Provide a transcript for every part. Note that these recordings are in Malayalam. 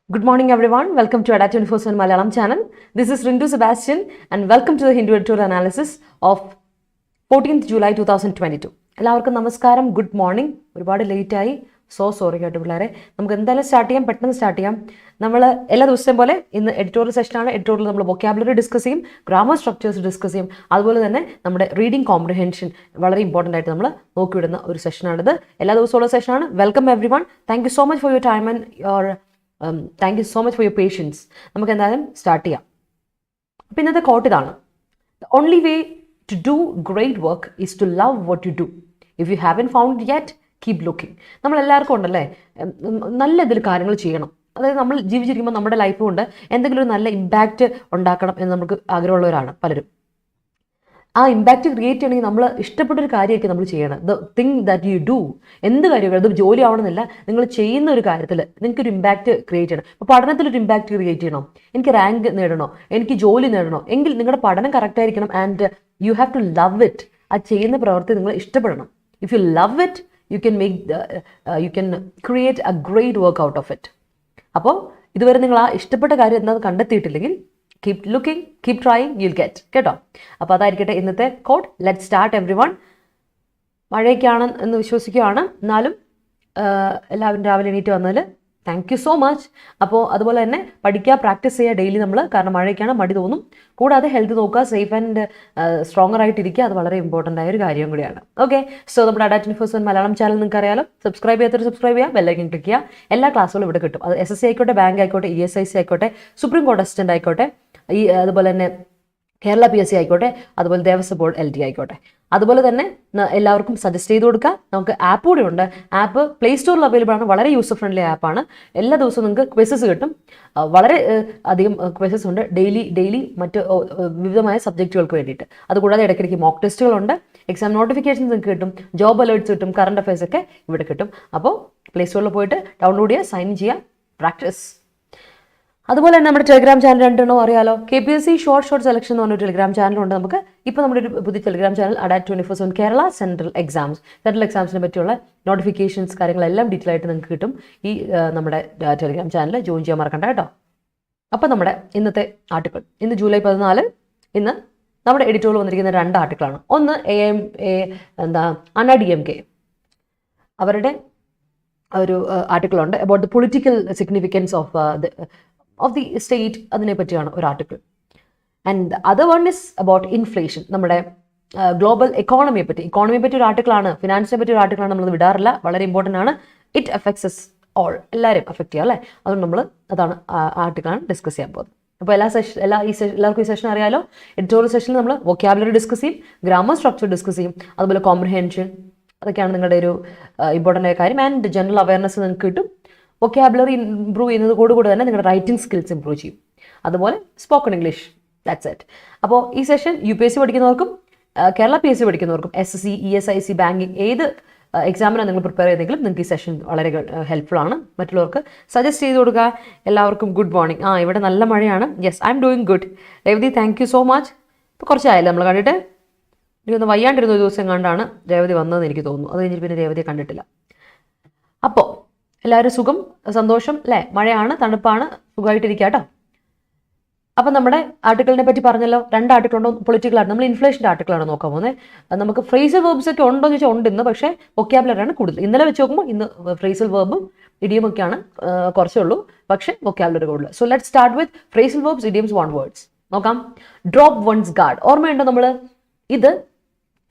Good morning everyone, welcome to Adda247 Malayalam channel. This is Rintu Sebastian and welcome to the Hindu editorial analysis of 14th July 2022. എല്ലാവർക്കും നമസ്കാരം, ഗുഡ് മോർണിംഗ്. ഒരുപാട് ലേറ്റായി, സോറി കേട്ടോ പിള്ളേരെ. നമുക്ക് എന്തായാലും സ്റ്റാർട്ട് ചെയ്യാം, പെട്ടെന്ന് സ്റ്റാർട്ട് ചെയ്യാം. നമ്മൾ എല്ലാ ദിവസത്തെയും പോലെ ഇന്ന് എഡിറ്റോറിയൽ സെഷനാണ്. എഡിറ്റോറിയൽ നമ്മൾ വൊക്കാബുലറി ഡിസ്കസ് ചെയ്യും, ഗ്രാമർ സ്ട്രക്ചേഴ്സ് ഡിസ്കസ് ചെയ്യും, അതുപോലെ തന്നെ നമ്മുടെ റീഡിംഗ് കോംപ്രിഹെൻഷൻ വളരെ ഇമ്പോർട്ടൻ്റ് ആയിട്ട് നമ്മൾ നോക്കിവിടുന്ന ഒരു സെഷനാണിത്. എല്ലാ ദിവസമുള്ള സെഷനാണ്. Welcome everyone. Thank you so much for your time and your thank you so much for your patience. നമുക്ക് എന്തായാലും സ്റ്റാർട്ട് ചെയ്യാം. അപ്പം ഇന്നത്തെ കോട്ട് ഇതാണ്: the only way to do great work is to love what you do. If you haven't found yet keep looking. നമ്മളെല്ലാവർക്കും ഉണ്ടല്ലേ നല്ല ഇതിൽ കാര്യങ്ങൾ ചെയ്യണം. അതായത് നമ്മൾ ജീവിച്ചിരിക്കുമ്പോൾ നമ്മുടെ ലൈഫ് കൊണ്ട് എന്തെങ്കിലും ഒരു നല്ല ഇമ്പാക്റ്റ് ഉണ്ടാക്കണം എന്ന് നമുക്ക് ആഗ്രഹമുള്ളവരാണ് പലരും. ആ ഇമ്പാക്റ്റ് ക്രിയേറ്റ് ചെയ്യണമെങ്കിൽ നമ്മൾ ഇഷ്ടപ്പെട്ടൊരു കാര്യമൊക്കെ നമ്മൾ ചെയ്യണം. The thing that you do, എന്ത് കാര്യമൊക്കെ, അത് ജോലി ആവണമെന്നില്ല, നിങ്ങൾ ചെയ്യുന്ന ഒരു കാര്യത്തിൽ നിങ്ങൾക്കൊരു ഇമ്പാക്റ്റ് ക്രിയേറ്റ് ചെയ്യണം. ഇപ്പോൾ പഠനത്തിലൊരു ഇമ്പാക്റ്റ് ക്രിയേറ്റ് ചെയ്യണോ, എനിക്ക് റാങ്ക് നേടണോ, എനിക്ക് ജോലി നേടണോ, എങ്കിൽ നിങ്ങളുടെ പഠനം കറക്റ്റായിരിക്കണം. And you have to love it. ആ ചെയ്യുന്ന പ്രവൃത്തി നിങ്ങൾ ഇഷ്ടപ്പെടണം. If you love it you can create a great work out of it. അപ്പോൾ ഇതുവരെ നിങ്ങൾ ആ ഇഷ്ടപ്പെട്ട കാര്യം എന്താണെന്ന് കണ്ടെത്തിയിട്ടില്ലെങ്കിൽ keep looking, keep trying, you'll get. കേട്ടോ? അപ്പോൾ അതായിരിക്കട്ടെ ഇന്നത്തെ quote. Let start everyone. മഴയൊക്കെയാണ് എന്ന് വിശ്വസിക്കുകയാണ്. എന്നാലും എല്ലാവരും രാവിലെ എണീറ്റ് വന്നതിൽ താങ്ക് യു സോ മച്ച്. അപ്പോൾ അതുപോലെ തന്നെ പഠിക്കുക, പ്രാക്ടീസ് ചെയ്യുക ഡെയിലി നമ്മൾ. കാരണം മഴയൊക്കെയാണ്, മടി തോന്നും. കൂടാതെ ഹെൽത്ത് നോക്കുക, സേഫ് ആൻഡ് സ്ട്രോങ്ങർ ആയിട്ടിരിക്കുക. അത് വളരെ ഇമ്പോർട്ടൻ്റ് ആയ ഒരു കാര്യം കൂടിയാണ്. ഓക്കെ, സോ നമ്മുടെ Adda247 മലയാളം ചാനൽ നിങ്ങൾക്ക് അറിയാലോ. സബ്സ്ക്രൈബ് ചെയ്യാത്തവർ സബ്സ്ക്രൈബ് ചെയ്യുക, ബെല്ലൈക്കൻ ക്ലിക്ക് ചെയ്യുക. എല്ലാ ക്ലാസ്സുകളും ഇവിടെ കിട്ടും. അത് SSC ആയിക്കോട്ടെ, ബാങ്ക് ആയിക്കോട്ടെ, ESIC ആയിക്കോട്ടെ, സുപ്രീം കോടതി അസിസ്റ്റൻ്റ് ആയിക്കോട്ടെ, അതുപോലെ തന്നെ കേരള PSC ആയിക്കോട്ടെ, അതുപോലെ ദേവസ്വം ബോർഡ് LD ആയിക്കോട്ടെ. അതുപോലെ തന്നെ എല്ലാവർക്കും സജസ്റ്റ് ചെയ്ത് കൊടുക്കുക. നമുക്ക് ആപ്പ് കൂടെ ഉണ്ട്. ആപ്പ് പ്ലേ സ്റ്റോറിൽ അവൈലബിൾ ആണ്. വളരെ യൂസർ ഫ്രണ്ട്ലി ആപ്പാണ്. എല്ലാ ദിവസവും നിങ്ങൾക്ക് ക്വിസസ് കിട്ടും. വളരെ അധികം ക്വിസസ് ഉണ്ട് ഡെയിലി മറ്റ് വിവിധമായ സബ്ജക്റ്റുകൾക്ക് വേണ്ടിയിട്ട്. അതുകൂടാതെ ഇടയ്ക്കിടയ്ക്ക് മോക്ക് ടെസ്റ്റുകളുണ്ട്. എക്സാം നോട്ടിഫിക്കേഷൻസ് നിങ്ങൾക്ക് കിട്ടും, ജോബ് അലേർട്ട്സ് കിട്ടും, കറണ്ട് അഫയേഴ്സ് ഒക്കെ ഇവിടെ കിട്ടും. അപ്പോൾ പ്ലേ സ്റ്റോറിൽ പോയിട്ട് ഡൗൺലോഡ് ചെയ്യുക, സൈൻ ചെയ്യുക, പ്രാക്ടീസ്. അതുപോലെ തന്നെ നമ്മുടെ ടെലിഗ്രാം ചാനൽ രണ്ടെണ്ണോ അറിയാലോ. KPSC ഷോർട്ട് സെലക്ഷൻ എന്ന് പറഞ്ഞൊരു ടെലിഗ്രാം ചാനലുണ്ട് നമുക്ക്. ഇപ്പോൾ നമ്മുടെ ഒരു പുതിയ Telegram channel Adda247 Kerala central എക്സാംസിനെ പറ്റിയുള്ള നോട്ടിഫിക്കേഷൻസ് കാര്യങ്ങളെല്ലാം ഡീറ്റെയിൽ ആയിട്ട് നിങ്ങൾക്ക് കിട്ടും. ഈ നമ്മുടെ ടെലിഗ്രാം ചാനൽ ജോയിൻ ചെയ്യാൻ മറക്കണ്ട കേട്ടോ. അപ്പോൾ നമ്മുടെ ഇന്നത്തെ ആർട്ടിക്കിൾ, ഇന്ന് ജൂലൈ 14, ഇന്ന് നമ്മുടെ എഡിറ്റോറിയൽ വന്നിരിക്കുന്ന 2 ആർട്ടിക്കിളാണ്. ഒന്ന് AIMK അവരുടെ ഒരു ആർട്ടിക്കിളുണ്ട് about the political significance of the state. അതിനെ പറ്റിയാണ് ഒരു ആർട്ടിക്കിൾ. And other one is about inflation. നമ്മുടെ ഗ്ലോബൽ ഇക്കോണമിയെ പറ്റി ഒരു ആർട്ടിക്കിളാണ്. ഫിനാൻസിനെ പറ്റി ഒരു ആർട്ടിക്കിളാണ്. നമ്മൾ വിടാറില്ല, വളരെ ഇമ്പോർട്ടൻ്റ് ആണ്. ഇറ്റ് അഫക്ട്സ് ഓൾ, എല്ലാവരും അഫക്റ്റ് ചെയ്യുക അല്ലേ. അതുകൊണ്ട് അതാണ് ആർട്ടിക്കിളാണ് ഡിസ്കസ് ചെയ്യാൻ പോകുന്നത്. അപ്പോൾ എല്ലാവർക്കും ഈ സെഷൻ അറിയാലോ. എഡിറ്റോറിയൽ സെഷനിൽ നമ്മൾ വൊക്കാബുലറി ഡിസ്കസ് ചെയ്യും, ഗ്രാമർ സ്ട്രക്ചർ ഡിസ്കസ് ചെയ്യും, അതുപോലെ കോംപ്രിഹെൻഷൻ, അതൊക്കെയാണ് നിങ്ങളുടെ ഒരു ഇമ്പോർട്ടൻ്റ് ആയ കാര്യം. ആൻഡ് ജനറൽ അവയർനെസ് നിങ്ങൾക്ക് കിട്ടും. വൊക്കാബുലറി ഇംപ്രൂവ് ചെയ്യുന്നതോടുകൂടി തന്നെ നിങ്ങളുടെ റൈറ്റിംഗ് സ്കിൽസ് ഇംപ്രൂവ് ചെയ്യും. അതുപോലെ സ്പോക്കൺ ഇംഗ്ലീഷ്, ദാറ്റ്സ് ഇറ്റ്. അപ്പോൾ ഈ സെഷൻ UPSC പഠിക്കുന്നവർക്കും കേരള PSC പഠിക്കുന്നവർക്കും SSC, ESIC, ബാങ്കിങ് ഏത് എക്സാമിനാണ് നിങ്ങൾ പ്രിപ്പയർ ചെയ്തെങ്കിലും നിങ്ങൾക്ക് ഈ സെഷൻ വളരെ ഹെൽപ്ഫുൾ ആണ്. മറ്റുള്ളവർക്ക് സജസ്റ്റ് ചെയ്ത് കൊടുക്കുക. എല്ലാവർക്കും ഗുഡ് മോർണിംഗ്. ഇവിടെ നല്ല മഴയാണ്. Yes, I am doing good. Revathi, thank you so much. ഇപ്പോൾ കുറച്ചായല്ലോ നമ്മൾ കണ്ടിട്ട്. എനിക്കൊന്ന് വയ്യാണ്ടിരുന്ന ഒരു ദിവസം കണ്ടാണ് രേവതി വന്നതെന്ന് എനിക്ക് തോന്നുന്നു. അത് കഴിഞ്ഞിട്ട് പിന്നെ രേവതിയെ കണ്ടിട്ടില്ല. അപ്പോൾ എല്ലാവരും സുഖം, സന്തോഷം അല്ലേ? മഴയാണ്, തണുപ്പാണ്, സുഖമായിട്ടിരിക്കുക കേട്ടോ. അപ്പം നമ്മുടെ ആർട്ടിക്കിളിനെ പറ്റി പറഞ്ഞല്ലോ. 2 ആർട്ടിക്കിളുണ്ടോ പൊളിറ്റിക്കൽ ആർട്ടിക്കിൾ. നമ്മൾ ഇൻഫ്ലേഷൻ്റെ ആർട്ടിക്കിളാണ് നോക്കാൻ പോകുന്നത്. നമുക്ക് ഫ്രേസൽ വേർബ്സ് ഒക്കെ ഉണ്ടോ എന്ന് ചോദിച്ചാൽ ഉണ്ട് ഇന്ന്, പക്ഷേ വൊക്കാബുലറിയാണ് കൂടുതൽ. ഇന്നലെ വെച്ച് നോക്കുമ്പോൾ ഇന്ന് ഫ്രേസൽ വേർബും ഇഡിയമൊക്കെയാണ് കുറച്ചേ ഉള്ളൂ, പക്ഷേ വൊക്കാബുലറി കൂടുതൽ. So let start with phrasal verbs, idioms, one words. നോക്കാം. Drop once guard. ഓർമ്മയുണ്ടോ? നമ്മൾ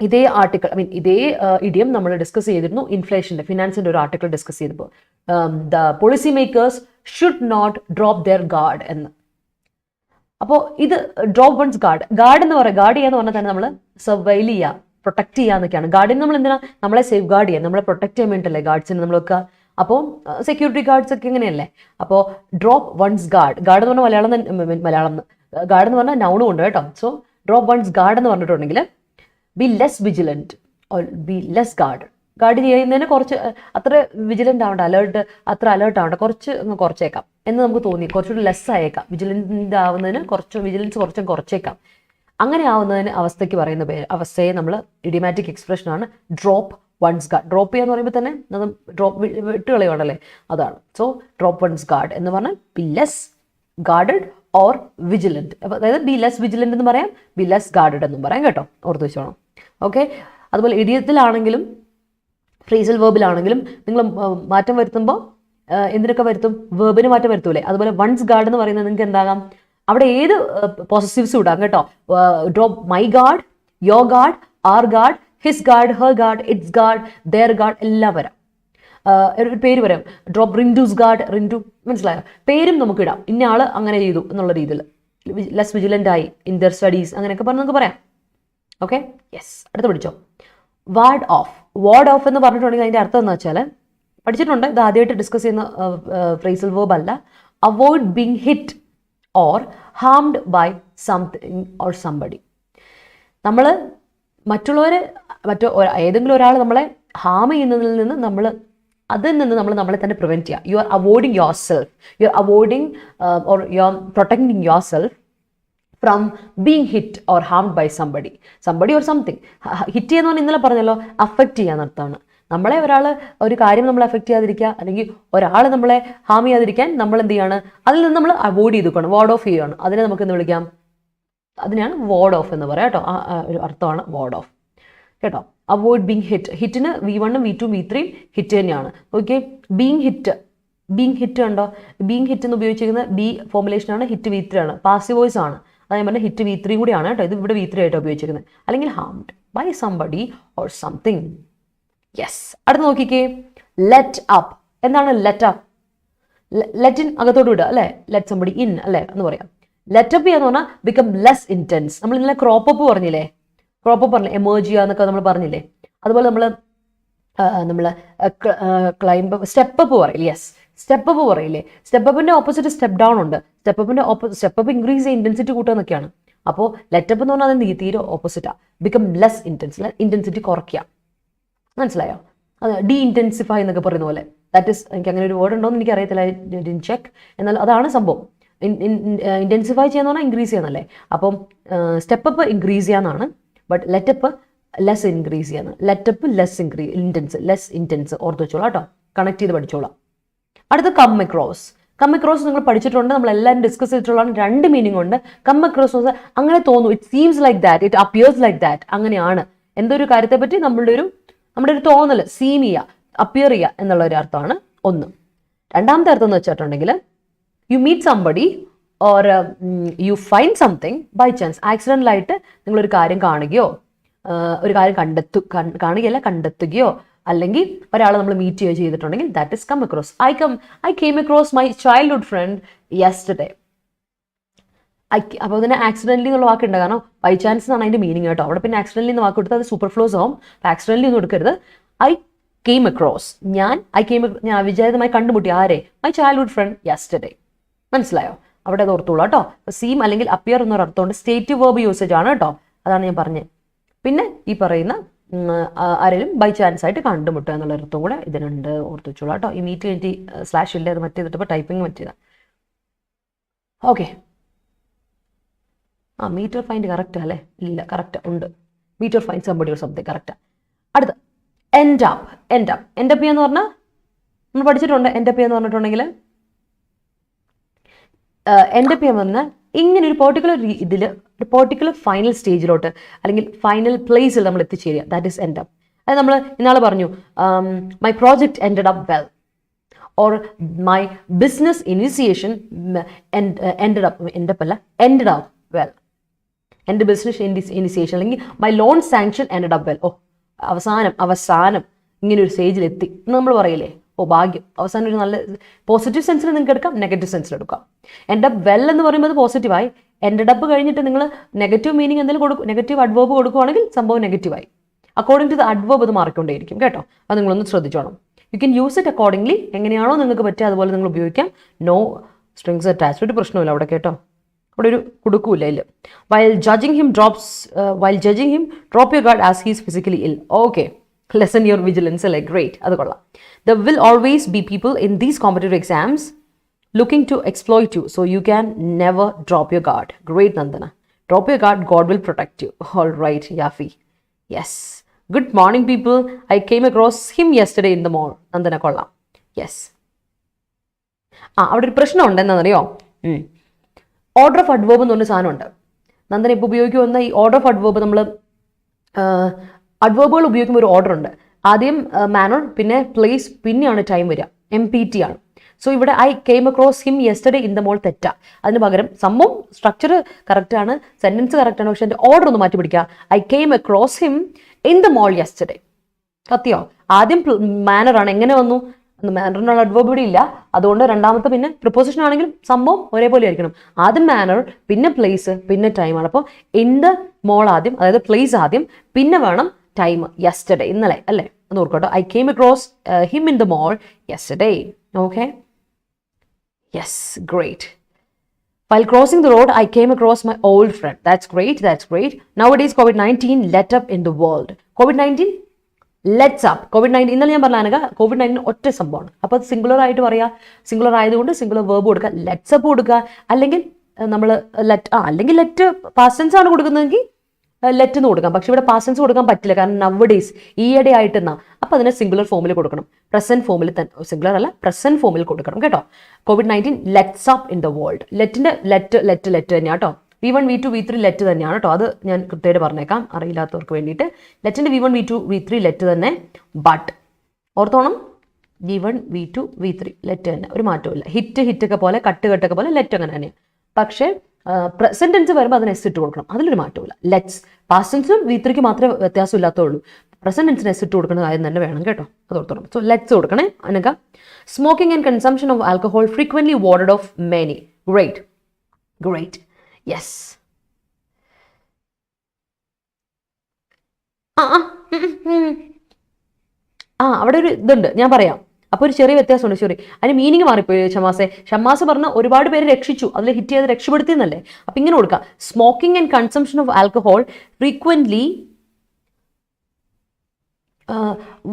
ഇതേ ആർട്ടിക്കിൾ, ഇതേ ഇഡിയം നമ്മൾ ഡിസ്കസ് ചെയ്തിരുന്നു. ഇൻഫ്ലേഷൻ്റെ, ഫിനാൻസിൻ്റെ ഒരു ആർട്ടിക്കിൾ ഡിസ്കസ് ചെയ്തപ്പോൾ the policy makers should not drop their guard എന്ന്. അപ്പോൾ ഇത് ഡ്രോപ്പ് വൺസ് ഗാർഡ് എന്ന് പറയുക, ഗാർഡ് ചെയ്യാന്ന് പറഞ്ഞാൽ തന്നെ നമ്മൾ സർവൈൽ ചെയ്യുക, പ്രൊട്ടക്ട് ചെയ്യുക എന്നൊക്കെയാണ്. ഗാർഡിന് നമ്മൾ എന്തിനാ? നമ്മളെ സേഫ് ഗാർഡ് ചെയ്യാൻ, നമ്മളെ പ്രൊട്ടക്ട് ചെയ്യാൻ വേണ്ടിയിട്ടല്ലേ ഗാർഡ്സിന് നമ്മൾ വെക്കുക. അപ്പോൾ സെക്യൂരിറ്റി ഗാർഡ്സ് ഒക്കെ ഇങ്ങനെയല്ലേ. അപ്പോൾ ഡ്രോപ്പ് വൺസ് ഗാർഡ് എന്ന് പറഞ്ഞാൽ മലയാളം ഗാർഡ് എന്ന് പറഞ്ഞാൽ നൗണും ഉണ്ട് കേട്ടോ. സോ ഡ്രോപ്പ് വൺസ് ഗാർഡ് എന്ന് പറഞ്ഞിട്ടുണ്ടെങ്കിൽ be less vigilant or be less guard ചെയ്യുന്നതിന് കുറച്ച് അത്ര വിജിലൻ്റ് ആവണ്ട, അത്ര അലേർട്ട് ആവണ്ട, കുറച്ചേക്കാം എന്ന് നമുക്ക് തോന്നി. കുറച്ചുകൂടി ലെസ് ആയേക്കാം. വിജിലൻ്റ് ആവുന്നതിന് വിജിലൻസ് കുറച്ചേക്കാം. അങ്ങനെ ആവുന്നതിന് അവസ്ഥയ്ക്ക് പറയുന്ന അവസ്ഥയെ നമ്മൾ ഇഡിയമാറ്റിക് എക്സ്പ്രഷനാണ് ഡ്രോപ്പ് വൺസ് ഗാർഡ്. ഡ്രോപ്പ് ചെയ്യാന്ന് പറയുമ്പോൾ തന്നെ അത് വിട്ട് കളയുവാണല്ലേ, അതാണ്. സോ ഡ്രോപ്പ് വൺസ് ഗാർഡ് എന്ന് പറഞ്ഞാൽ be less guarded or vigilant. അതായത് ബി ലെസ് വിജിലൻറ്റ് എന്ന് പറയാം, ബി ലെസ് ഗാർഡഡ് എന്നും പറയാം കേട്ടോ, ഓർത്ത് വെച്ചോണം. ഓക്കെ. അതുപോലെ ഇഡിയത്തിലാണെങ്കിലും ഫ്രേസൽ വേർബിലാണെങ്കിലും നിങ്ങൾ മാറ്റം വരുത്തുമ്പോൾ എന്തിനൊക്കെ വരുത്തും? വേർബിന് മാറ്റം വരുത്തൂലേ? അതുപോലെ വൺസ് ഗാർഡ് എന്ന് പറയുന്നത് നിങ്ങൾക്ക് എന്താകാം, അവിടെ ഏത് പോസസീവ്സും ഇടാം കേട്ടോ. Drop my guard, your guard, our guard, his guard, her guard, its guard, their guard എല്ലാം വരാം. ഒരു പേര് പറയാം, ഡ്രോപ്പ് റിൻറ്റൂസ് ഗാർഡ്, റിൻറ്റു, മനസ്സിലായോ? പേരും നമുക്ക് ഇടാം, ഇന്ന ആള് അങ്ങനെ ചെയ്തു എന്നുള്ള രീതിയിൽ. ലെസ് വിജിലൻ്റ് ആയി ഇൻ ദർ സ്റ്റഡീസ്, അങ്ങനെയൊക്കെ പറഞ്ഞ് നമുക്ക് പറയാം. Okay, yes. അടുത്ത് പഠിച്ചോ, വാർഡ് ഓഫ്. വാർഡ് ഓഫ് എന്ന് പറഞ്ഞിട്ടുണ്ടെങ്കിൽ അതിൻ്റെ അർത്ഥം എന്ന് വെച്ചാൽ പഠിച്ചിട്ടുണ്ട്, ഇത് ആദ്യമായിട്ട് ഡിസ്കസ് ചെയ്യുന്ന ഫ്രേസൽ വേർബ് അല്ല. Avoid being hit or harmed by something or somebody. നമ്മൾ മറ്റുള്ളവർ ഏതെങ്കിലും ഒരാൾ നമ്മളെ ഹാം ചെയ്യുന്നതിൽ നിന്ന് അതിൽ നിന്ന് നമ്മളെ തന്നെ പ്രിവെൻറ്റ് ചെയ്യുക. You are avoiding yourself, you are avoiding or you are protecting yourself from being hit or harmed by somebody or something. Hit ചെയ്യുന്ന പറഞ്ഞാൽ ഇന്നലെ പറഞ്ഞല്ലോ, അഫക്റ്റ് ചെയ്യാൻ അർത്ഥമാണ്. നമ്മളെ ഒരു കാര്യം നമ്മളെ അഫക്റ്റ് ചെയ്യാതിരിക്കുക, അല്ലെങ്കിൽ ഒരാൾ നമ്മളെ ഹാം ചെയ്യാതിരിക്കാൻ നമ്മൾ എന്ത് ചെയ്യാണ്, അതിൽ നിന്ന് നമ്മൾ അവോയ്ഡ് ചെയ്തുകൊണ്ട് വാർഡ് ഓഫ് ചെയ്യുകയാണ്. അതിനെ നമുക്ക് എന്ത് വിളിക്കാം? അതിനാണ് വാർഡ് ഓഫ് എന്ന് പറയാം കേട്ടോ. ഒരു അർത്ഥമാണ് വാർഡ് ഓഫ് കേട്ടോ. Avoid being hit. ഹിറ്റിന് V1 V2 V3 ഹിറ്റ് തന്നെയാണ്. ഓക്കെ. ബീങ് ഹിറ്റ് ഉണ്ടോ? ബീങ് ഹിറ്റ് എന്ന് ഉപയോഗിച്ചിരിക്കുന്ന ബി ഫോർമുലേഷനാണ്, ഹിറ്റ് V3 ആണ്, പാസീവ് വോയിസ് ആണ്. അത് ഞാൻ പറഞ്ഞ ഹിറ്റ് V3 കൂടിയാണ് കേട്ടോ. ഇത് ഇവിടെ V3 ആയിട്ടാണ് ഉപയോഗിച്ചിരിക്കുന്നത്. അല്ലെങ്കിൽ harmed by somebody or something. Yes. അടുത്ത് നോക്കിക്കേ, ലെറ്റ് അപ്പ്. എന്താണ് ലെറ്റ് അപ്പ്? ലെറ്റിൻ അകത്തോട്ട് വിടുക അല്ലേ, ലെറ്റ് സംബഡി ഇൻ അല്ലേ എന്ന് പറയാം. ലെറ്റ് അപ്പ് ചെയ്യാന്ന് പറഞ്ഞാൽ ബിക്കം ലെസ് ഇൻറ്റൻസ്. നമ്മൾ ഇന്നലെ ക്രോപ്പ് അപ്പ് പറഞ്ഞില്ലേ, എമേർജ് ചെയ്യുക എന്നൊക്കെ നമ്മൾ പറഞ്ഞില്ലേ. അതുപോലെ നമ്മൾ ക്ലൈംബ്, സ്റ്റെപ്പ് അപ്പ് പറയില്ലേ. യെസ്, സ്റ്റെപ്പ് അപ്പ് പറയില്ലേ. സ്റ്റെപ്പ് അപ്പിന്റെ ഓപ്പോസിറ്റ് സ്റ്റെപ്പ് ഡൗൺ ഉണ്ട്. സ്റ്റെപ്പ് അപ്പ് ഇൻക്രീസ് ചെയ്യുക, ഇന്റൻസിറ്റി കൂട്ടുക എന്നൊക്കെയാണ്. അപ്പോൾ ലെറ്റപ്പ് എന്ന് പറഞ്ഞാൽ അത് തീരെ ഓപ്പോസിറ്റാണ്. ബിക്കം ലെസ് ഇൻറ്റൻസ്, ഇന്റൻസിറ്റി കുറയ്ക്കുക. മനസ്സിലായോ? അത് ഡി ഇൻറ്റൻസിഫൈ എന്നൊക്കെ പറയുന്ന പോലെ. ദാറ്റ് ഇസ്, എനിക്ക് അങ്ങനെ ഒരു വേർഡ് ഉണ്ടോ എന്ന് എനിക്ക് അറിയത്തില്ല, ചെക്ക്. എന്നാൽ അതാണ് സംഭവം. ഇൻറ്റൻസിഫൈ ചെയ്യാന്ന് പറഞ്ഞാൽ ഇൻക്രീസ് ചെയ്യാന്നല്ലേ. അപ്പം സ്റ്റെപ്പ് അപ്പ് ഇൻക്രീസ് ചെയ്യാന്നാണ്, ബട്ട് ലെറ്റപ്പ് ലെസ് ഇൻക്രീസ് ചെയ്യാന്ന്. ലെറ്റപ്പ് ലെസ് ഇൻറ്റൻസ് ഓർത്ത് വെച്ചോളാം കേട്ടോ, കണക്ട് ചെയ്ത് പഠിച്ചോളാം. അടുത്ത കം അക്രോസ്. കം അക്രോസ് നിങ്ങൾ പഠിച്ചിട്ടുണ്ട്, നമ്മൾ എല്ലാവരും ഡിസ്കസ് ചെയ്തിട്ടുള്ളതാണ്. രണ്ട് മീനിങ് ഉണ്ട്. കം അക്രോസ് അങ്ങനെ തോന്നും, it seems like that, it appears like that. അങ്ങനെയാണ് എന്തൊരു കാര്യത്തെ പറ്റി നമ്മുടെ ഒരു തോന്നൽ, സീം ചെയ്യുക, അപ്പിയർ ചെയ്യുക എന്നുള്ള ഒരു അർത്ഥമാണ് ഒന്ന്. രണ്ടാമത്തെ അർത്ഥം എന്ന് വെച്ചിട്ടുണ്ടെങ്കിൽ you meet somebody or you find something by chance. ആക്സിഡൻ്റലായിട്ട് നിങ്ങളൊരു കാര്യം കാണുകയോ ഒരു കാര്യം കണ്ടെത്തുകയോ അല്ലെങ്കിൽ ഒരാളെ നമ്മൾ മീറ്റ് ചെയ്യുകയോ ചെയ്തിട്ടുണ്ടെങ്കിൽ that is come across. I came across my childhood friend yesterday. അപ്പോൾ അതിന് ആക്സിഡൻ്റലി എന്നുള്ള വാക്കുണ്ട്, കാരണം ബൈ ചാൻസ് എന്നാണ് അതിൻ്റെ മീനിങ് കേട്ടോ. അവിടെ പിന്നെ ആക്സിഡൻ്റലി എന്ന് വാക്ക് കൊടുത്താൽ അത് സൂപ്പർ ഫ്ലോസ് ആവും. ആക്സിഡൻ്റലി ഒന്നും എടുക്കരുത്. ഐ കെയിം അക്രോസ്, ഞാൻ വിചാരിതമായി കണ്ടുമുട്ടി ആരെ? My childhood friend yesterday. മനസ്സിലായോ? അവിടെ അത് ഓർത്തോളൂ കേട്ടോ. സീം അല്ലെങ്കിൽ അപ്പിയർ എന്നൊരു അർത്ഥമുണ്ട്. സ്റ്റേറ്റീവ് വേർബ് യൂസേജ് ആണ് കേട്ടോ, അതാണ് ഞാൻ പറഞ്ഞത്. പിന്നെ ഈ പറയുന്ന ആരെങ്കിലും ബൈ ചാൻസ് ആയിട്ട് കണ്ടുമുട്ടുക എന്നുള്ള അർത്ഥം കൂടെ ഇതിനുണ്ട്, ഓർത്ത് വെച്ചോളൂ കേട്ടോ. ഈ മീറ്റ് കഴിഞ്ഞിട്ട് സ്ലാഷ് ഇല്ല, അത് മറ്റേതിട്ടപ്പോൾ ടൈപ്പിംഗ് പറ്റിയതാണ്. Okay. Meet or find correct അല്ലേ? ഇല്ല, കറക്റ്റ് ഉണ്ട്. Meet or find somebody or something കറക്റ്റാണ്. അടുത്ത എൻഡ് അപ്പ് ചെയ്യാന്ന് പറഞ്ഞാൽ നമ്മൾ പഠിച്ചിട്ടുണ്ട്. എൻഡ് അപ്പ് ചെയ്യാന്ന് പറഞ്ഞിട്ടുണ്ടെങ്കിൽ എൻഡ് അപ്പ് ചെയ്യാൻ പറഞ്ഞാൽ ഇങ്ങനെ ഒരു പെർട്ടിക്കുലർ ഫൈനൽ സ്റ്റേജിലോട്ട് അല്ലെങ്കിൽ ഫൈനൽ പ്ലേസിൽ നമ്മൾ എത്തിച്ചേരുക. That is end up. അത് നമ്മൾ ഇന്നാളെ പറഞ്ഞു, my project ended up well, or my business initiation ended up well. എൻ്റെ ബിസിനസ് ഇനിഷ്യേഷൻ അല്ലെങ്കിൽ my loan sanction ended up well. അവസാനം ഇങ്ങനെ ഒരു സ്റ്റേജിൽ എത്തി എന്ന് നമ്മൾ പറയില്ലേ, ഭാഗ്യം. അവസാനം ഒരു നല്ല പോസിറ്റീവ് സെൻസിൽ നിങ്ങൾക്ക് എടുക്കാം, നെഗറ്റീവ് സെൻസിൽ എടുക്കാം. എൻ്റെ വെൽ എന്ന് പറയുമ്പോൾ അത് പോസിറ്റീവായി. എൻ്റെ ഡപ്പ് കഴിഞ്ഞിട്ട് നിങ്ങൾ നെഗറ്റീവ് മീനിങ് എന്തെങ്കിലും നെഗറ്റീവ് അഡ്വേർബ് കൊടുക്കുകയാണെങ്കിൽ സംഭവം നെഗറ്റീവായി. അക്കോർഡിംഗ് ടു ദ അഡ്വേർബ് അത് മാറിക്കൊണ്ടേയിരിക്കും കേട്ടോ. അത് നിങ്ങളൊന്ന് ശ്രദ്ധിച്ചോണം. You can use it accordingly. എങ്ങനെയാണോ നിങ്ങൾക്ക് പറ്റുക അതുപോലെ നിങ്ങൾ ഉപയോഗിക്കാം. നോ സ്ട്രിങ്സ് അറ്റാച്ച്ഡ്, ഒരു പ്രശ്നമില്ല അവിടെ കേട്ടോ. അവിടെ ഒരു കുടുക്കൂല്ല ഇല്ല. While judging him drop your guard as he's physically ഇൽ. ഓക്കെ, ലെസൺ യുവർ വിജിലൻസ് അല്ലേ, ഗ്രേറ്റ്, അത് കൊള്ളാം. There will always be people in these competitive exams looking to exploit you, so you can never drop your guard. Great, Nandana. Drop your guard, God will protect you. All right, Yafi. Yes. Good morning, people. I came across him yesterday in the mall. Nandana കൊള്ളാം. Yes. അവിടെ ഒരു പ്രശ്നം ഉണ്ട് എന്താണെന്നറിയോ? ഓർഡർ ഓഫ് അഡ്വേർബ് എന്ന് പറഞ്ഞ സാധനമുണ്ട്. നന്ദന ഇപ്പോൾ ഉപയോഗിക്കുന്ന ഈ ഓർഡർ ഓഫ് അഡ്വേർബ് നമ്മൾ അഡ്വേർബുകൾ ഉപയോഗിക്കുമ്പോൾ ഒരു ഓർഡർ ഉണ്ട്. ആദ്യം മാനർ, പിന്നെ പ്ലേസ്, പിന്നെയാണ് ടൈം വരിക. MPT ആണ്. സോ ഇവിടെ I came across him yesterday in the mall തെറ്റാ. അതിന് പകരം സംഭവം സ്ട്രക്ചർ കറക്റ്റ് ആണ്, സെന്റൻസ് കറക്റ്റ് ആണ്, പക്ഷെ എൻ്റെ ഓർഡർ ഒന്ന് മാറ്റി പിടിക്കുക. I came across him in the mall yesterday. കത്തിയോ? ആദ്യം മാനർ ആണ്. എങ്ങനെ വന്നു? മാനറിനുള്ള അഡ്വേർബ് ഇവിടെ ഇല്ല, അതുകൊണ്ട് രണ്ടാമത്തെ പിന്നെ പ്രിപ്പോസിഷൻ ആണെങ്കിലും സംഭവം ഒരേപോലെ ആയിരിക്കണം. ആദ്യം മാനർ, പിന്നെ പ്ലേസ്, പിന്നെ ടൈം ആണ്. അപ്പോൾ ഇൻ ദ മോൾ ആദ്യം, അതായത് പ്ലേസ് ആദ്യം, പിന്നെ വേണം ടൈം. യെസ്റ്റർഡേ, ഇന്നലെ അല്ലേ? ഒന്ന് ഓർക്കോട്ടോ. I came across him in the mall yesterday. Okay, yes, great. While crossing the road, I came across my old friend. That's great, that's great. Nowadays, COVID-19 let up in the world. COVID-19 lets up. COVID-19 ഇന്നലെ ഞാൻ പറഞ്ഞ COVID-19 ഒറ്റ സംഭവമാണ്. അപ്പോൾ അത് സിംഗുലർ ആയിട്ട് പറയുക. സിംഗുലർ ആയതുകൊണ്ട് സിംഗുലർ വേർബ് കൊടുക്കുക, ലെറ്റ്സ് അപ്പ് കൊടുക്കുക. അല്ലെങ്കിൽ നമ്മൾ അല്ലെങ്കിൽ ലെറ്റ് പാസ്റ്റ് ടെൻസ് ആണ് കൊടുക്കുന്നതെങ്കിൽ ലെറ്റ് എന്ന് കൊടുക്കാം. പക്ഷെ ഇവിടെ പാസ്റ്റ് ടെൻസ് കൊടുക്കാൻ പറ്റില്ല, കാരണം നവഡേയ്സ് ഈയിടെ ആയിട്ടെന്നാ. അപ്പോൾ അതിനെ സിംഗുലർ ഫോമിൽ കൊടുക്കണം. പ്രസന്റ് ഫോമിൽ തന്നെ, സിംഗുലർ അല്ല പ്രസന്റ് ഫോമിൽ കൊടുക്കണം കേട്ടോ. COVID-19 lets up in the world. ലെറ്റിന്റെ ലെറ്റ് തന്നെയാണ് കേട്ടോ. V1, V2, V3 ലെറ്റ് തന്നെയാണ് കേട്ടോ. അത് ഞാൻ കൃത്യമായിട്ട് പറഞ്ഞേക്കാം അറിയില്ലാത്തവർക്ക് വേണ്ടിയിട്ട്. ലെറ്റിൻ്റെ V1, V2, V3 ലെറ്റ് തന്നെ. ബട്ട് ഓർത്തോണം, V1, V2, V3 ലെറ്റ് തന്നെ, ഒരു മാറ്റമില്ല. ഹിറ്റൊക്കെ പോലെ കട്ടൊക്കെ പോലെ ലെറ്റ് അങ്ങനെ തന്നെയാണ്. പക്ഷേ പ്രസന്റ് ടെൻസ് വരുമ്പോൾ അതിന് എസ് ഇട്ട് കൊടുക്കണം, അതിലൊരു മാറ്റമില്ല. ലെറ്റ്സ് പാസ്റ്റ് ടെൻസും V3ക്ക് മാത്രമേ വ്യത്യാസം ഇല്ലാത്തുള്ളൂ. പ്രസന്റ് ടെൻസിന് എസ് ഇട്ട് കൊടുക്കുന്ന കാര്യം തന്നെ വേണം കേട്ടോ, അത് ഓർത്തോണം. സോ ലെറ്റ്സ് കൊടുക്കണേ. അനക smoking and consumption of alcohol frequently warded off many. Great. Yes. അവിടെ ഒരു ഇതുണ്ട്, ഞാൻ പറയാം. അപ്പോൾ ഒരു ചെറിയ വ്യത്യാസമുണ്ട്. സോറി, അതിന് മീനിങ് മാറിപ്പോയി. ഷമ്മാസ് പറഞ്ഞ ഒരുപാട് പേര് രക്ഷിച്ചു, അതിൽ ഹിറ്റ് ചെയ്ത് രക്ഷപ്പെടുത്തി എന്നല്ലേ. അപ്പം ഇങ്ങനെ കൊടുക്കാം, smoking and consumption of alcohol frequently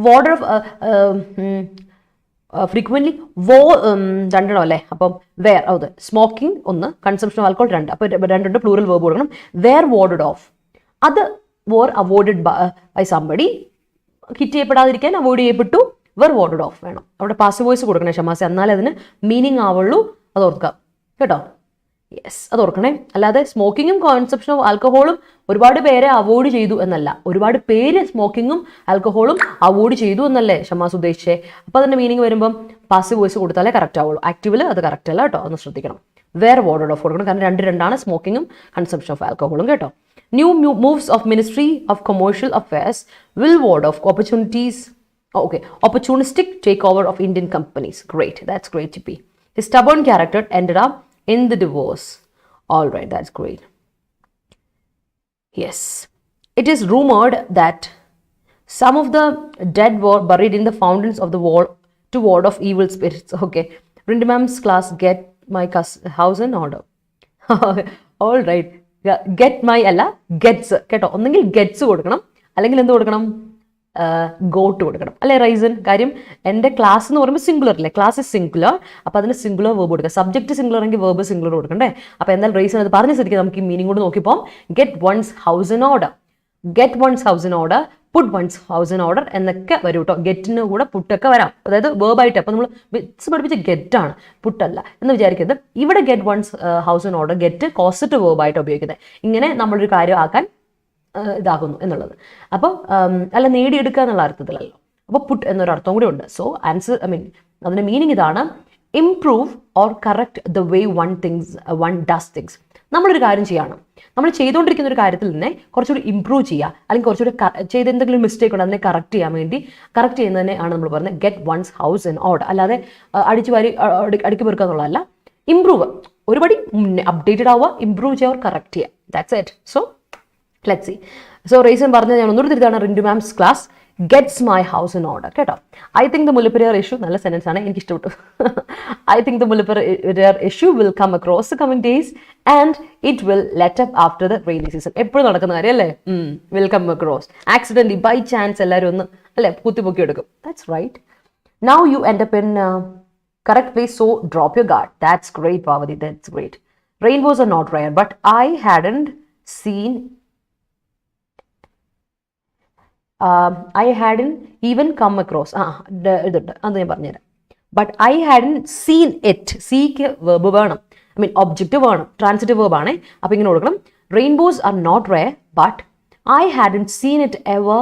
warder of frequently രണ്ടെണ്ണം അല്ലേ. അപ്പം വേർ അത് സ്മോക്കിംഗ് ഒന്ന്, കൺസംഷൻ ഓഫ് ആൽക്കഹോൾ രണ്ട്. അപ്പോൾ രണ്ടുണ്ട്, പ്ലൂറൽ വേർബ് കൊടുക്കണം. വേർ വാർഡഡ് ഓഫ്, അത് were avoided by somebody, hit ചെയ്യപ്പെടാതിരിക്കാൻ അവോയ്ഡ് ചെയ്യപ്പെട്ടു. വെർ വാർഡഡ് ഓഫ് വേണം. അവിടെ പാസീവ് വോയിസ് കൊടുക്കണേ ഷമാസെ, എന്നാലേ അതിന് മീനിങ് ആവുള്ളൂ. അത് ഓർക്കാം കേട്ടോ. യെസ്, അത് ഓർക്കണേ. അല്ലാതെ സ്മോക്കിങ്ങും കൺസംഷൻ ഓഫ് ആൽക്കഹോളും ഒരുപാട് പേരെ അവോയ്ഡ് ചെയ്തു എന്നല്ല, ഒരുപാട് പേര് സ്മോക്കിങ്ങും ആൽക്കഹോളും അവോയ്ഡ് ചെയ്തു എന്നല്ലേ ഷമാസ് ഉദ്ദേശിച്ചേ. അപ്പോൾ അതിൻ്റെ മീനിങ് വരുമ്പം പാസീവ് വോയിസ് കൊടുത്താലേ കറക്റ്റ് ആവുള്ളൂ. ആക്റ്റീവിൽ അത് കറക്റ്റ് അല്ല കേട്ടോ, ഒന്ന് ശ്രദ്ധിക്കണം. വേർ വാർഡഡ് ഓഫ് കൊടുക്കണം, കാരണം രണ്ടാണ്, സ്മോക്കിങ്ങും കൺസംഷൻ ഓഫ് ആൽക്കഹോളും കേട്ടോ. New moves of ministry of commercial affairs will ward of opportunities. Opportunistic takeover of Indian companies. Great, that's great, Chippy. His stubborn character ended up in the divorce. All right, that's great. Yes, it is rumored that some of the dead were buried in the fountains of the wall to ward off evil spirits. Okay, Rintu ma'am's class, get my house in order. All right, get my അല്ല gets കേട്ടോ. ഒന്നെങ്കിൽ gets കൊടുക്കണം, അല്ലെങ്കിൽ എന്ത് കൊടുക്കണം, ഗോട്ട് കൊടുക്കണം അല്ലേ. റൈസൺ, കാര്യം എൻ്റെ ക്ലാസ് എന്ന് പറയുമ്പോൾ സിംഗുലർ അല്ലേ, ക്ലാസ് ഇസ് സിംഗുലർ. അപ്പോൾ അതിന് സിംഗുലർ വേർബ് കൊടുക്കുക. സബ്ജക്റ്റ് സിംഗുലർ എങ്കിൽ വേർബ് സിംഗുലർ കൊടുക്കണ്ടേ. അപ്പോൾ എന്നാൽ റൈസൺ അത് പറഞ്ഞ സ്ഥിതിക്ക് നമുക്ക് ഈ മീനിങ് കൂടെ നോക്കിപ്പോൾ, get once house in order, get once house in order, put ones house in order എന്നൊക്കെ വരും കേട്ടോ. ഗെറ്റിന് കൂടെ പുട്ടൊക്കെ വരാം, അതായത് വേർബായിട്ട്. അപ്പോൾ നമ്മൾ വിറ്റ്സ് പഠിപ്പിച്ച ഗെറ്റാണ്, പുട്ടല്ല എന്ന് വിചാരിക്കരുത്. ഇവിടെ get once house in order, get causative വേർബായിട്ട് ഉപയോഗിക്കുന്നത്. ഇങ്ങനെ നമ്മളൊരു കാര്യം ആക്കാൻ ഇതാകുന്നു എന്നുള്ളത്. അപ്പോൾ അല്ല നേടിയെടുക്കുക എന്നുള്ള അർത്ഥത്തിലല്ലോ. അപ്പോൾ പുട്ട് എന്നൊരു അർത്ഥം കൂടി ഉണ്ട്. സോ ആൻസർ, അതിൻ്റെ മീനിങ് ഇതാണ്, improve or correct the way one does things. നമ്മളൊരു കാര്യം ചെയ്യണം, നമ്മൾ ചെയ്തുകൊണ്ടിരിക്കുന്ന ഒരു കാര്യത്തിൽ തന്നെ കുറച്ചുകൂടി ഇംപ്രൂവ് ചെയ്യുക, അല്ലെങ്കിൽ കുറച്ചുകൂടി ചെയ്ത് എന്തെങ്കിലും മിസ്റ്റേക്ക് ഉണ്ട് അതിനെ കറക്റ്റ് ചെയ്യാൻ വേണ്ടി കറക്റ്റ് ചെയ്യുന്നതിനെ ആണ് നമ്മൾ പറയുന്നത് get once house in order. അല്ലാതെ അടിച്ചു വാരി അടുക്കി പെറുക്കുക എന്നുള്ളതല്ല. ഇംപ്രൂവ്, ഒരുപടി അപ്ഡേറ്റഡ് ആവുക, ഇംപ്രൂവ് ചെയ്യുക, കറക്റ്റ് ചെയ്യുക. That's it. So let's see. So reason പറഞ്ഞത് ഞാൻ ഒന്നുകൂടി തിരിച്ചാണ്, Rintu ma'am's class gets my house in order കേട്ടോ. I think the Mullaperiyar issue, നല്ല സെൻറ്റൻസ് ആണ്, എനിക്ക് ഇഷ്ടപ്പെട്ടു. I think the Mullaperiyar issue will come across the coming days and it will let up after the rainy season. എപ്പോഴും നടക്കുന്ന കാര്യം അല്ലേ. Will come across, accident by chance എല്ലാവരും ഒന്ന് അല്ലേ കുത്തിപ്പൊക്കി എടുക്കും. That's right. Now you end up in correct place, so drop your guard. That's great Parvathi, that's great. Rainbows are not rare, but I hadn't seen I hadn't even come across. ഇതുണ്ട്, അത് ഞാൻ പറഞ്ഞുതരാം. But I hadn't seen it. Seek verb വേണം, I mean object വേണം, transitive verb ആണ്. അപ്പോൾ ഇങ്ങനെ കൊടുക്കണം, rainbows are not rare, but I hadn't seen it ever,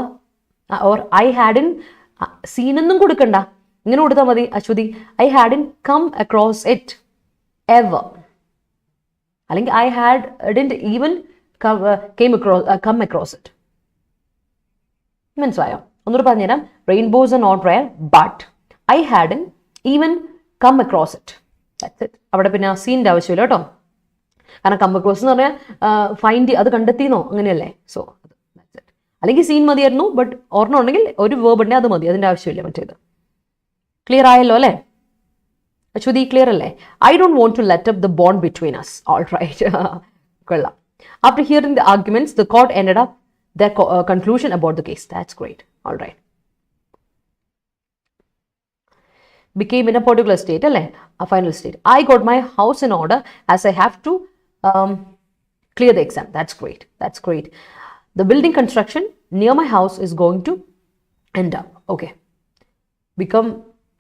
or I hadn't seen എന്നും കൊടുക്കണ്ട, ഇങ്ങനെ കൊടുത്താൽ മതി Aswathy. I hadn't come across it ever, അല്ലെങ്കിൽ I hadn't even come across it. മനസ്സിലായോ? ഒന്നുകൂടെ പറഞ്ഞുതരാം. Rainbows are not rare, but I hadn't even come across it. That's it. അവിടെ പിന്നെ സീൻ്റെ ആവശ്യമില്ല കേട്ടോ, കാരണം കം അക്രോസ് എന്ന് പറഞ്ഞാൽ ഫൈൻഡ്, അത് കണ്ടെത്തിയെന്നോ അങ്ങനെയല്ലേ. So that's it. അല്ലെങ്കിൽ സീൻ മതിയായിരുന്നു, ബട്ട് ഓർമ്മ ഉണ്ടെങ്കിൽ ഒരു വേർബ് ഉണ്ടെങ്കിൽ അത് മതി, അതിൻ്റെ ആവശ്യമില്ല മറ്റേത്. ക്ലിയർ ആയല്ലോ അല്ലേ? അശ്വതി ക്ലിയർ അല്ലേ? I don't want to let up the bond between us. All right, കൊള്ളാം. After hearing the arguments the court ended up their conclusion about the case. That's great. All right. Became in a particular state, a final state. I got my house in order as I have to clear the exam. That's great. That's great. The building construction near my house is going to end up. Okay. Become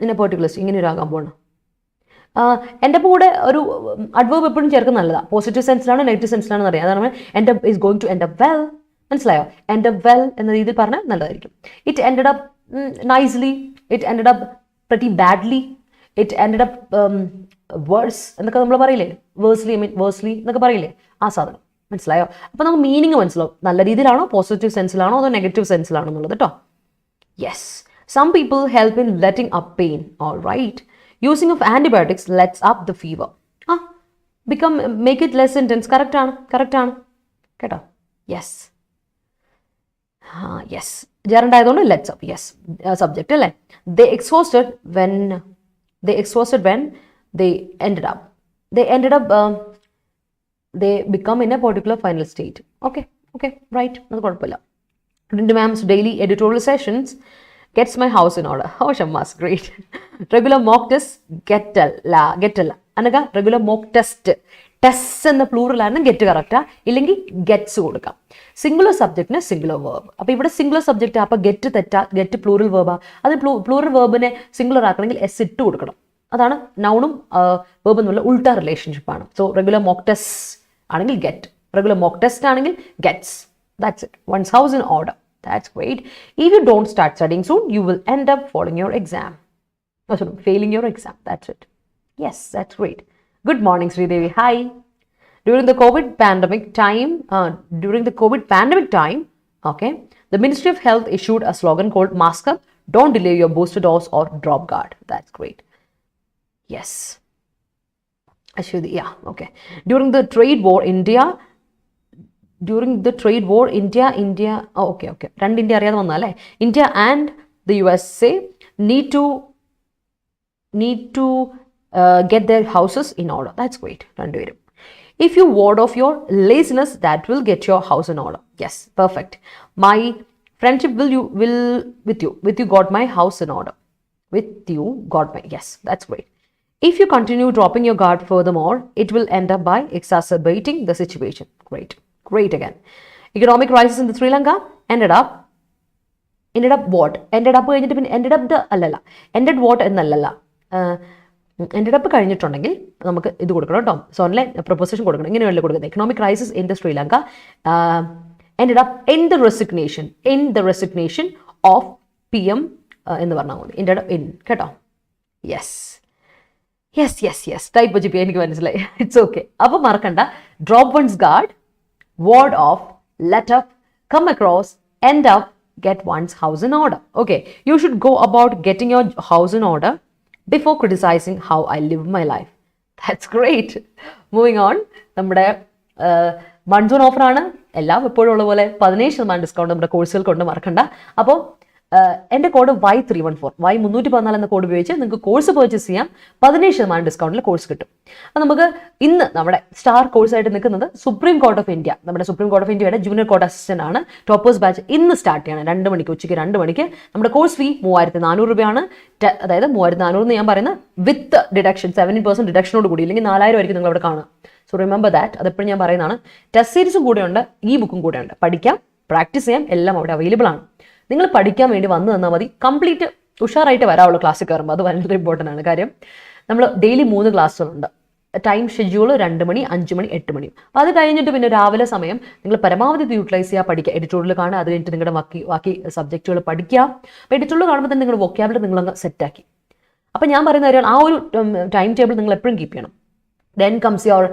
in a particular state. ഇങ്ങനെ ആകാൻ പോകണം. എൻ്റെ കൂടെ ഒരു അഡ്വേർബ് എപ്പോഴും ചേർക്കുന്നത് നല്ലതാണ്. പോസിറ്റീവ് സെൻസിലാണോ നെഗറ്റീവ് സെൻസിലാണോ അറിയാം. അതാണ് എൻ്റെ is going to end up well. മനസ്സിലായോ? എൻഡ് അപ്പ് വെൽ എന്ന രീതിയിൽ പറഞ്ഞാൽ നല്ലതായിരിക്കും. It ended up nicely, it ended up pretty badly, it ended up worse എന്നൊക്കെ നമ്മൾ പറയില്ലേ, വേഴ്സ്ലി, ഐ മീൻ വേഴ്സ്ലി എന്നൊക്കെ പറയില്ലേ, ആ സാധനം. മനസ്സിലായോ? അപ്പോൾ നമുക്ക് മീനിങ് മനസ്സിലാവും, നല്ല രീതിയിലാണോ പോസിറ്റീവ് സെൻസിലാണോ അതോ നെഗറ്റീവ് സെൻസിലാണോ എന്നുള്ളത് കേട്ടോ. Yes, some people help in letting up pain. All right. Using of antibiotics lets up the fever. Make it less intense. കറക്റ്റാണ് കേട്ടോ. യെസ്, യെസ്, ജെറണ്ടായതുകൊണ്ട് ലെറ്റ്സ് അപ്പ്. യെസ്, സബ്ജക്റ്റ് അല്ലേ. they exhausted when they ended up they become in a particular final state. Okay, right, അത് കുഴപ്പമില്ല. Rintu ma'am's daily editorial sessions gets my house in order. Oh Shammas, great. Regular mock test getalla അനക റെഗുലർ മോക്ക് ടെസ്റ്റ് എന്ന പ്ലൂറൽ ആണ്, ഗെറ്റ് കറക്റ്റാ, ഇല്ലെങ്കിൽ ഗെറ്റ്സ് കൊടുക്കാം. സിംഗുലർ സബ്ജക്റ്റിന് സിംഗുലർ വേർബ്. അപ്പോൾ ഇവിടെ സിംഗുലർ സബ്ജക്റ്റ്, അപ്പോൾ ഗെറ്റ് തെറ്റാ, ഗെറ്റ് പ്ലൂറൽ വേർബാ. അത് പ്ലൂറൽ വേർബിനെ സിംഗുലർ ആക്കണമെങ്കിൽ എസ് ഇട്ട് കൊടുക്കണം. അതാണ് നൗണും വേർബും തമ്മിലുള്ള ഉൾട്ട റിലേഷൻഷിപ്പാണ്. സോ റെഗുലർ മോക്ക് ടെസ്റ്റ് ആണെങ്കിൽ ഗെറ്റ്, റെഗുലർ മോക്ക് ടെസ്റ്റ് ആണെങ്കിൽ gets. That's it. Ones house in order. That's great. If you don't start studying soon, you will end up failing your exam. That's it. Yes, that's great. Good morning, Sridevi. Hi. During the COVID pandemic time, okay, the Ministry of Health issued a slogan called "Mask up, don't delay your booster dose or drop guard." That's great. Yes. Ashwini, yeah, okay. During the trade war, India, okay. രണ്ട് ഇന്ത്യ അറിയാതെ വന്നല്ലേ. India and the USA need to get their houses in order. That's great. രണ്ടുപേരും. If you ward off your laziness, that will get your house in order. Yes, perfect. My friendship with you got my house in order. Yes, that's great. If you continue dropping your guard furthermore, it will end up by exacerbating the situation. Great again. Economic crisis in Sri Lanka ended up what? Ended up കഴിഞ്ഞിട്ട് പിന്നെ ended up അല്ലല്ല, ended what എന്നല്ലല്ല, ended up കഴിഞ്ഞിട്ടുണ്ടെങ്കിൽ നമുക്ക് ഇത് കൊടുക്കണം കേട്ടോ. സോ ഓൺലൈൻ പ്രൊപ്പോസിഷൻ കൊടുക്കണം. ഇങ്ങനെയല്ലേ കൊടുക്കുന്നത്. Economic crisis in the Sri Lanka ended up in the resignation of PM എന്ന് പറഞ്ഞാൽ മതി. ended up in കേട്ടോ. yes ടൈപ്പ് വെച്ച് എനിക്ക് മനസ്സിലായി. It's okay. അപ്പോൾ മറക്കണ്ട, drop once guard, ward off, let up, come across, end up, get one's house in order. Okay, you should go about getting your house in order before criticizing how I live my life. That's great. Moving on, നമ്മുടെ മൺസൂൺ ഓഫറാണ്. എല്ലാം എപ്പോഴും ഉള്ള പോലെ 15% ഡിസ്കൗണ്ട് നമ്മുടെ കോഴ്സുകൾ കൊണ്ട് മറക്കണ്ട. അപ്പോൾ എൻ്റെ കോഡ് Y314 Y314 എന്ന കോഡ് ഉപയോഗിച്ച് നിങ്ങൾക്ക് കോഴ്സ് പർച്ചേസ് ചെയ്യാം. 15% ഡിസ്കൗണ്ടിൽ കോഴ്സ് കിട്ടും. അപ്പോൾ നമുക്ക് ഇന്ന് നമ്മുടെ സ്റ്റാർ കോഴ്സായിട്ട് നിൽക്കുന്നത് സുപ്രീം കോർട്ട് ഓഫ് ഇന്ത്യ. നമ്മുടെ സുപ്രീം കോർട്ട് ഓഫ് ഇന്ത്യയുടെ ജൂനിയർ കോർട്ട് അസിസ്റ്റന്റ് ആണ്. ടോപ്പേഴ്സ് ബാച്ച് ഇന്ന് സ്റ്റാർട്ട് ചെയ്യണം. 2 മണിക്ക്, ഉച്ചയ്ക്ക് 2 മണിക്ക്. നമ്മുടെ കോഴ്സ് ഫീ 3400 രൂപയാണ്. അതായത് 3400 എന്ന് ഞാൻ പറയുന്നത് വിത്ത് ഡിഡക്ഷൻ, 17% ഡിഡക്ഷനോട് കൂടി, ഇല്ലെങ്കിൽ 4000 ആയിരിക്കും നിങ്ങൾ അവിടെ കാണുക. So remember that. അതെപ്പോഴും ഞാൻ പറയുന്നതാണ്. ടെസ്റ്റ് സീരീസും കൂടെയുണ്ട്, ഈ ബുക്കും കൂടെയുണ്ട്. പഠിക്കാം, പ്രാക്ടീസ് ചെയ്യാം, എല്ലാം അവിടെ അവൈലബിൾ ആണ്. നിങ്ങൾ പഠിക്കാൻ വേണ്ടി വന്നു തന്നാൽ മതി. കംപ്ലീറ്റ് ഉഷാറായിട്ട് വരാവുള്ളൂ ക്ലാസ്സിൽ കയറുമ്പോൾ. അത് വളരെ ഇമ്പോർട്ടൻ്റ് ആണ്. കാര്യം നമ്മൾ ഡെയിലി 3 ക്ലാസ്സുകളുണ്ട്. ടൈം ഷെഡ്യൂൾ 2 മണി, 5 മണി, 8 മണി. അപ്പോൾ അത് കഴിഞ്ഞിട്ട് പിന്നെ രാവിലെ സമയം നിങ്ങൾ പരമാവധി ഇത് യൂട്ടിലൈസ് ചെയ്യുക, പഠിക്കുക. എഡിറ്റോറിയൽ കാണുക, അത് കഴിഞ്ഞിട്ട് നിങ്ങളുടെ ബാക്കി സബ്ജക്റ്റുകൾ പഠിക്കുക. അപ്പോൾ എഡിറ്റോറിയൽ കാണുമ്പോൾ തന്നെ നിങ്ങളുടെ വൊക്കാബുലറി നിങ്ങളങ്ങ് സെറ്റാക്കി. അപ്പോൾ ഞാൻ പറയുന്ന കാര്യമാണ്, ആ ഒരു ടൈം ടേബിൾ നിങ്ങൾ എപ്പോഴും കീപ്പ് ചെയ്യണം. ദെൻ കംസ് യുവർ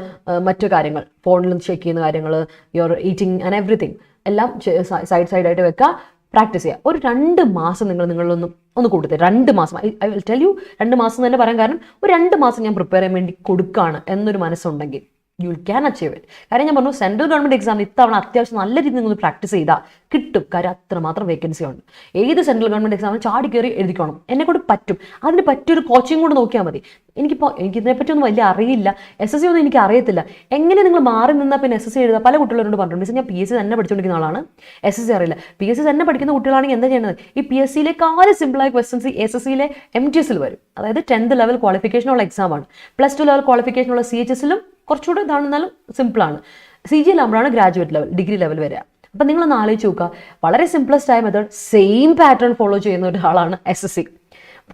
മറ്റു കാര്യങ്ങൾ, ഫോണിൽ ചെക്ക് ചെയ്യുന്ന കാര്യങ്ങൾ, യുവർ ഈറ്റിംഗ് ആൻഡ് എവറിത്തിങ് എല്ലാം സൈഡായിട്ട് വെക്കുക, പ്രാക്ടീസ് ചെയ്യുക. ഒരു 2 മാസം നിങ്ങളൊന്ന് കൂട്ടത്തെ. 2 മാസം, ഐ വിൽ ടെൽ യു, 2 മാസം തന്നെ പറയാൻ കാരണം, ഒരു 2 മാസം ഞാൻ പ്രിപ്പയർ ചെയ്യാൻ വേണ്ടി കൊടുക്കുകയാണ് എന്നൊരു മനസ്സുണ്ടെങ്കിൽ യു ക്യാൻ അച്ചീവ് ഇറ്റ്. കാര്യം ഞാൻ പറഞ്ഞു, സെൻട്രൽ ഗവൺമെൻറ് എക്സാം ഇത്തവണ അത്യാവശ്യം നല്ല രീതിയിൽ നിങ്ങൾ പ്രാക്ടീസ് ചെയ്താൽ കിട്ടും. കാര്യം അത്രമാത്രം വേക്കൻസി ഉണ്ട്. ഏത് സെൻട്രൽ ഗവൺമെൻറ് എക്സാമിന് ചാടി കയറി എഴുതിക്കണം. എന്നെക്കൊണ്ട് പറ്റും. അതിന് പറ്റിയൊരു കോച്ചിങ് കൊണ്ട് നോക്കിയാൽ മതി. എനിക്കിതിനെപ്പറ്റിയൊന്നും വലിയ അറിയില്ല, SSC ഒന്നും എനിക്ക് അറിയത്തില്ല. എങ്ങനെ നിങ്ങൾ മാറി നിന്നാൽ പിന്നെ SSC എഴുതുക? പല കുട്ടികളോട് പറഞ്ഞിട്ടുണ്ട്, ഞാൻ PSC തന്നെ പഠിച്ചുകൊണ്ടിരിക്കുന്ന ആളാണ്, SSC അറിയില്ല. PSC തന്നെ പഠിക്കുന്ന കുട്ടികളാണെങ്കിൽ എന്താ ചെയ്യുന്നത്? ഈ PSCയിലേക്കാൾ സിമ്പിളായ ക്വസ്റ്റൻസ് SSCയിലെ MTSൽ വരും. അതായത് 10th ലെവൽ ക്വാളിഫിക്കേഷനുള്ള എക്സാമാണ്. +2 ലെവൽ ക്വാളിഫിക്കേഷനുള്ള CHSലും കുറച്ചുകൂടെ ഇതാണെന്നാലും സിമ്പിളാണ്. CGL ആകുമ്പോഴാണ് ഗ്രാജുവേറ്റ് ലെവൽ, ഡിഗ്രി ലെവൽ വരിക. അപ്പം നിങ്ങളൊന്ന് ആലോചിച്ച് നോക്കുക, വളരെ സിംപ്ലസ്റ്റ് ആയ മെത്തേഡ്, സെയിം പാറ്റേൺ ഫോളോ ചെയ്യുന്ന ഒരാളാണ് SSC.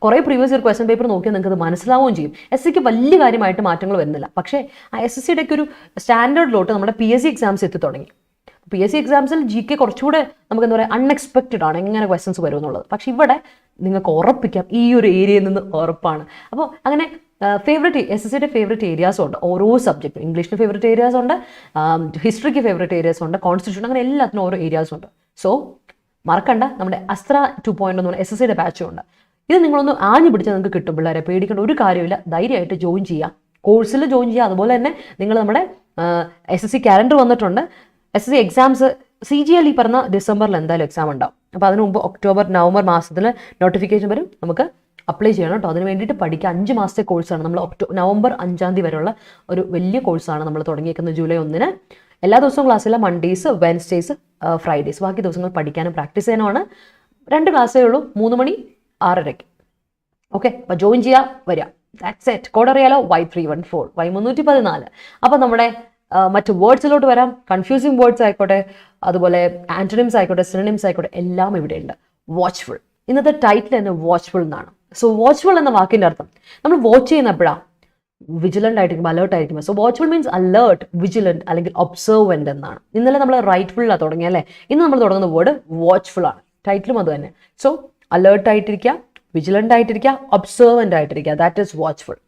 കുറേ പ്രീവിയസ് ഇയർ ക്വസ്റ്റൻ പേപ്പർ നോക്കിയാൽ നിങ്ങൾക്ക് അത് മനസ്സിലാവുകയും ചെയ്യും. SSCക്ക് വലിയ കാര്യമായിട്ട് മാറ്റങ്ങൾ വരുന്നില്ല. പക്ഷേ ആ SSCയുടെ ഒക്കെ ഒരു സ്റ്റാൻഡേർഡിലോട്ട് നമ്മുടെ PSC എക്സാംസ് എത്തി തുടങ്ങി. PSC എക്സാംസിൽ GK കുറച്ചുകൂടെ നമുക്ക് എന്താ പറയുക, അൺഎക്സ്പെക്റ്റഡ് ആണ് എങ്ങനെ ക്വസ്റ്റൻസ് വരും എന്നുള്ളത്. പക്ഷേ ഇവിടെ നിങ്ങൾക്ക് ഉറപ്പിക്കാം, ഈ ഒരു ഏരിയയിൽ നിന്ന് ഉറപ്പാണ്. അപ്പോൾ അങ്ങനെ SSCയുടെ ഫേവറേറ്റ് ഏരിയാസും ഉണ്ട്. ഓരോ സബ്ജക്റ്റും, ഇംഗ്ലീഷിന് ഫേവറേറ്റ് ഏരിയാസ് ഉണ്ട്, ഹിസ്റ്ററിക്ക് ഫേവറേറ്റ് ഏരിയാസ് ഉണ്ട്, കോൺസ്റ്റിറ്റ്യൂഷൻ, അങ്ങനെ എല്ലാത്തിനും ഓരോ ഏരിയാസും ഉണ്ട്. സോ മറക്കണ്ട, നമ്മുടെ അസ്ത്ര 2.0 എന്ന് പറഞ്ഞാൽ SSCയുടെ ബാച്ചും ഉണ്ട്. ഇത് നിങ്ങളൊന്ന് ആഞ്ഞു പിടിച്ചാൽ നിങ്ങൾക്ക് കിട്ടും. പിള്ളേരെ പേടിക്കേണ്ട ഒരു കാര്യമില്ല, ധൈര്യമായിട്ട് ജോയിൻ ചെയ്യാം, കോഴ്സിൽ ജോയിൻ ചെയ്യുക. അതുപോലെ തന്നെ നിങ്ങൾ നമ്മുടെ SSC കാലണ്ടർ വന്നിട്ടുണ്ട്. SSC എക്സാംസ് CGL ഈ പറഞ്ഞ ഡിസംബറിൽ എന്തായാലും എക്സാം ഉണ്ടാവും. അപ്പോൾ അതിന് മുമ്പ് ഒക്ടോബർ, നവംബർ മാസത്തിൽ നോട്ടിഫിക്കേഷൻ വരും. നമുക്ക് അപ്ലൈ ചെയ്യണം കേട്ടോ. അതിന് വേണ്ടിയിട്ട് പഠിക്കുക. 5 മാസത്തെ കോഴ്സാണ്. നമ്മൾ നവംബർ 5ാം തീയതി വരെയുള്ള ഒരു വലിയ കോഴ്സാണ് നമ്മൾ തുടങ്ങിയേക്കുന്നത്. ജൂലൈ 1-ന്. എല്ലാ ദിവസവും ക്ലാസ്സില്ല, മൺഡേയ്സ്, വെൻസ്ഡേയ്സ്, ഫ്രൈഡേയ്സ്. ബാക്കി ദിവസങ്ങൾ പഠിക്കാനും പ്രാക്ടീസ് ചെയ്യാനുമാണ്. 2 ക്ലാസ്സേ ഉള്ളൂ, 3 മണി 6:30. ഓക്കെ, അപ്പോൾ ജോയിൻ ചെയ്യുക, വരിക. That's it. കോഡ് അറിയാലോ, Y314, Y314. അപ്പോൾ നമ്മുടെ മറ്റ് വേർഡ്സിലോട്ട് വരാം. കൺഫ്യൂസിങ് വേർഡ്സ് ആയിക്കോട്ടെ, അതുപോലെ ആന്റണിംസ് ആയിക്കോട്ടെ, സിനോണിംസ് ആയിക്കോട്ടെ, എല്ലാം ഇവിടെയുണ്ട്. വാച്ച്ഫുൾ, ഇന്നത്തെ ടൈറ്റിൽ തന്നെ വാച്ച്ഫുൾ എന്നാണ്. സോ വാച്ച്ഫുൾ എന്ന വാക്കിൻ്റെ അർത്ഥം, നമ്മൾ വാച്ച് ചെയ്യുന്നപ്പോഴാണ് വിജിലൻ്റ് ആയിരിക്കും, അലേർട്ട് ആയിരിക്കും. So watchful means alert, vigilant അല്ലെങ്കിൽ ഒബ്സർവൻ്റ് എന്നാണ്. ഇന്നലെ നമ്മൾ റൈറ്റ്ഫുള്ളാണ് തുടങ്ങിയല്ലേ, ഇന്ന് നമ്മൾ തുടങ്ങുന്ന വേർഡ് വാച്ച്ഫുൾ ആണ്. ടൈറ്റിലും അത് തന്നെ. സോ അലേർട്ട് ആയിട്ടിരിക്കുക, വിജിലൻ്റ് ആയിട്ടിരിക്കുക, ഒബ്സർവൻ്റ് ആയിട്ടിരിക്കുക, ദാറ്റ് ഈസ് വാച്ച്ഫുൾ.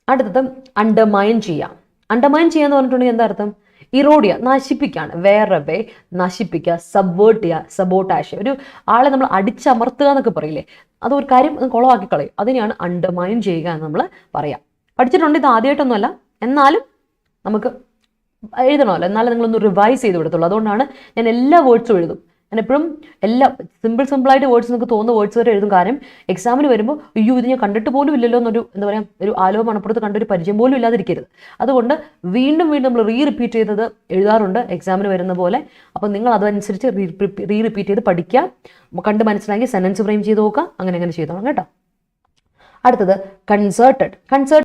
അടുത്തത് അണ്ടർമൈൻ ചെയ്യുക. അണ്ടർമൈൻ ചെയ്യുക എന്ന് പറഞ്ഞിട്ടുണ്ടെങ്കിൽ എന്താ അർത്ഥം? ഇറോഡ് ചെയ്യുക, നശിപ്പിക്കുകയാണ്. വേറെ വേ നശിപ്പിക്കുക, സബ്വേർട്ട് ചെയ്യുക, സബോട്ടാഷ് ചെയ്യുക. ഒരു ആളെ നമ്മൾ അടിച്ചമർത്തുക എന്നൊക്കെ പറയില്ലേ, അതൊരു കാര്യം കുളമാക്കി കളയും. അതിനെയാണ് അണ്ടർമൈൻ ചെയ്യുക എന്ന് നമ്മൾ പറയാം. പഠിച്ചിട്ടുണ്ട്, ഇത് ആദ്യമായിട്ടൊന്നുമല്ല, എന്നാലും നമുക്ക് എഴുതണമല്ലോ, എന്നാലും നിങ്ങളൊന്ന് റിവൈസ് ചെയ്ത് വിടത്തുള്ളൂ. അതുകൊണ്ടാണ് ഞാൻ എല്ലാ വേർഡ്സും എഴുതും. ഞാൻ എപ്പോഴും എല്ലാ സിമ്പിളായിട്ട് വേർഡ്സ് നിങ്ങൾക്ക് തോന്നുന്ന വേർഡ്സ് വരെ എഴുതും. കാരണം എക്സാമിന് വരുമ്പോൾ അയ്യോ ഇത് ഞാൻ കണ്ടിട്ട് പോലും ഇല്ലല്ലോ എന്നൊരു എന്താ പറയുക, ഒരു ആലോ മണപ്പുറത്ത് കണ്ടൊരു പരിചയം പോലും ഇല്ലാതിരിക്കരുത്. അതുകൊണ്ട് വീണ്ടും നമ്മൾ റിപ്പീറ്റ് ചെയ്തത് എഴുതാറുണ്ട് എക്സാമിന് വരുന്ന പോലെ. അപ്പോൾ നിങ്ങൾ അതനുസരിച്ച് റിപ്പീറ്റ് ചെയ്ത് പഠിക്കുക, കണ്ട് മനസ്സിലാക്കി സെൻറ്റൻസ് ഫ്രെയിം ചെയ്ത് നോക്കുക, അങ്ങനെ ചെയ്തോളാം കേട്ടോ. അടുത്തത് കൺസേർട്ടഡ്.